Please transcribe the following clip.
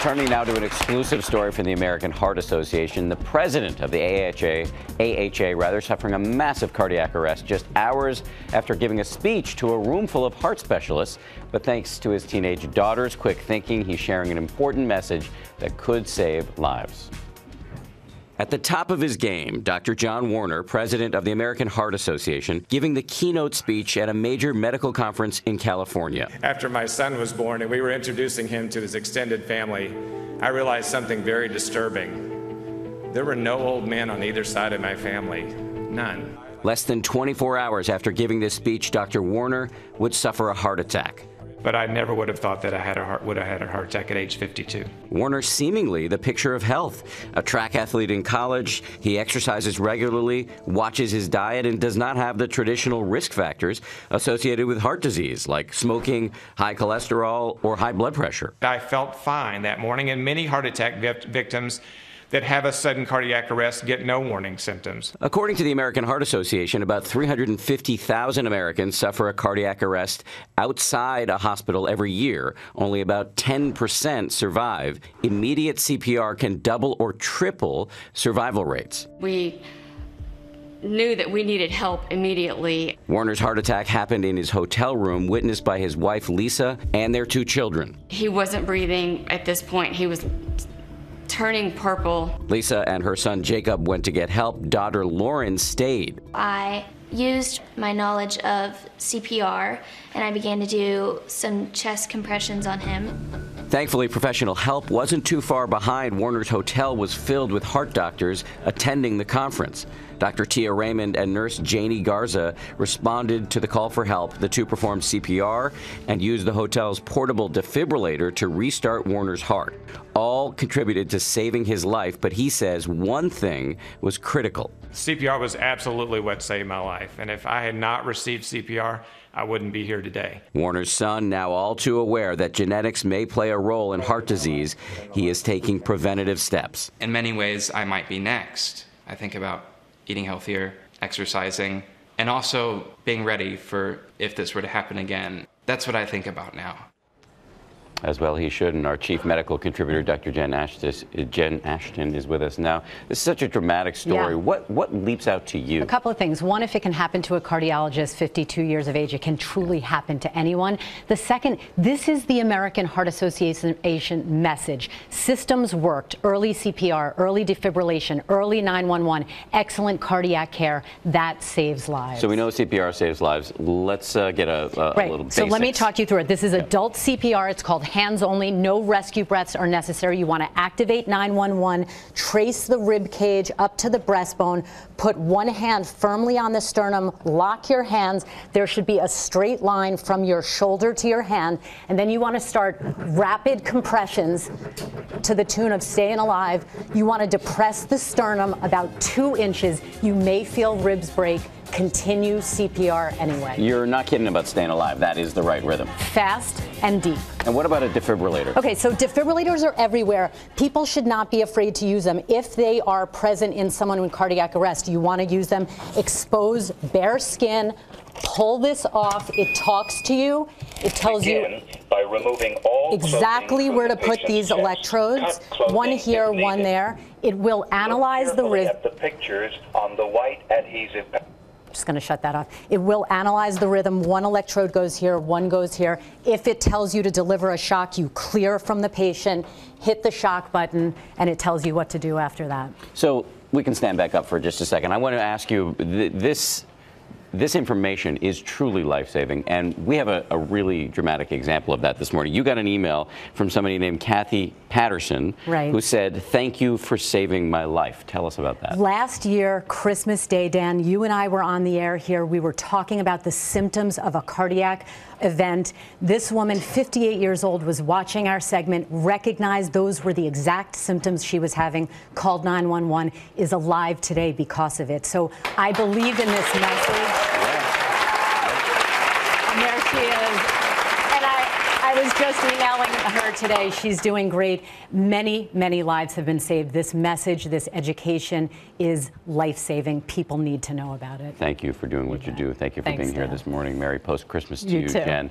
Turning now to an exclusive story from the American Heart Association. The president of the AHA, suffering a massive cardiac arrest just hours after giving a speech to a room full of heart specialists. But thanks to his teenage daughter's quick thinking, he's sharing an important message that could save lives. At the top of his game, Dr. John Warner, president of the American Heart Association, giving the keynote speech at a major medical conference in California. After my son was born and we were introducing him to his extended family, I realized something very disturbing. There were no old men on either side of my family. None. Less than 24 hours after giving this speech, Dr. Warner would suffer a heart attack. But I never would have thought that I would have had a heart attack at age 52. Warner seemingly the picture of health. A track athlete in college, he exercises regularly, watches his diet, and does not have the traditional risk factors associated with heart disease, like smoking, high cholesterol, or high blood pressure. I felt fine that morning, and many heart attack victims that have a sudden cardiac arrest get no warning symptoms. According to the American Heart Association, about 350,000 Americans suffer a cardiac arrest outside a hospital every year. Only about 10% survive. Immediate CPR can double or triple survival rates. We knew that we needed help immediately. Warner's heart attack happened in his hotel room, witnessed by his wife, Lisa, and their 2 children. He wasn't breathing at this point. He was turning purple. Lisa and her son Jacob went to get help. Daughter Lauren stayed. I used my knowledge of CPR and I began to do some chest compressions on him. Thankfully, professional help wasn't too far behind. Warner's hotel was filled with heart doctors attending the conference. Dr. Tia Raymond and nurse Janie Garza responded to the call for help. The 2 performed CPR and used the hotel's portable defibrillator to restart Warner's heart. All contributed to saving his life, but he says one thing was critical. CPR was absolutely what saved my life, and if I had not received CPR, I wouldn't be here today. Warner's son, now all too aware that genetics may play a role in heart disease, he is taking preventative steps. In many ways, I might be next. I think about eating healthier, exercising, and also being ready for if this were to happen again. That's what I think about now. As well he should, and our chief medical contributor, Dr. Jen Ashton, is with us now. This is such a dramatic story. Yeah. What leaps out to you? A couple of things. One, if it can happen to a cardiologist 52 years of age, it can truly happen to anyone. The second, this is the American Heart Association message. Systems worked. Early CPR, early defibrillation, early 911, excellent cardiac care. That saves lives. So we know CPR saves lives. Let's get a little basics. So let me talk you through it. This is adult CPR. It's called hands only. No rescue breaths are necessary. You want to activate 911, trace the rib cage up to the breastbone, put one hand firmly on the sternum, lock your hands. There should be a straight line from your shoulder to your hand, and then you want to start rapid compressions to the tune of staying alive. You want to depress the sternum about 2 inches. You may feel ribs break. Continue CPR anyway. You're not kidding about staying alive. That is the right rhythm. Fast and deep. And what about a defibrillator? Okay, so defibrillators are everywhere. People should not be afraid to use them. If they are present in someone in cardiac arrest, you want to use them. Expose bare skin. Pull this off. It talks to you. It tells you by removing all exactly where to put these electrodes. One here, one there. It will analyze the rhythm. The pictures on the white adhesive. Just going to shut that off. It will analyze the rhythm. One electrode goes here, one goes here. If it tells you to deliver a shock, you clear from the patient, hit the shock button, and it tells you what to do after that. So we can stand back up for just a second. I want to ask you, this information is truly life-saving, and we have a really dramatic example of that this morning. You got an email from somebody named Kathy Patterson, who said, "Thank you for saving my life." Tell us about that. Last year, Christmas Day, Dan, you and I were on the air here. We were talking about the symptoms of a cardiac event. This woman, 58 years old, was watching our segment, recognized those were the exact symptoms she was having, called 911, is alive today because of it. So I believe in this message. And there she is. And I was just emailing her today. She's doing great. Many, many lives have been saved. This message, this education is life-saving. People need to know about it. Thank you for doing what you do. Thank you for being here this morning. Merry post-Christmas to you, too. Jen.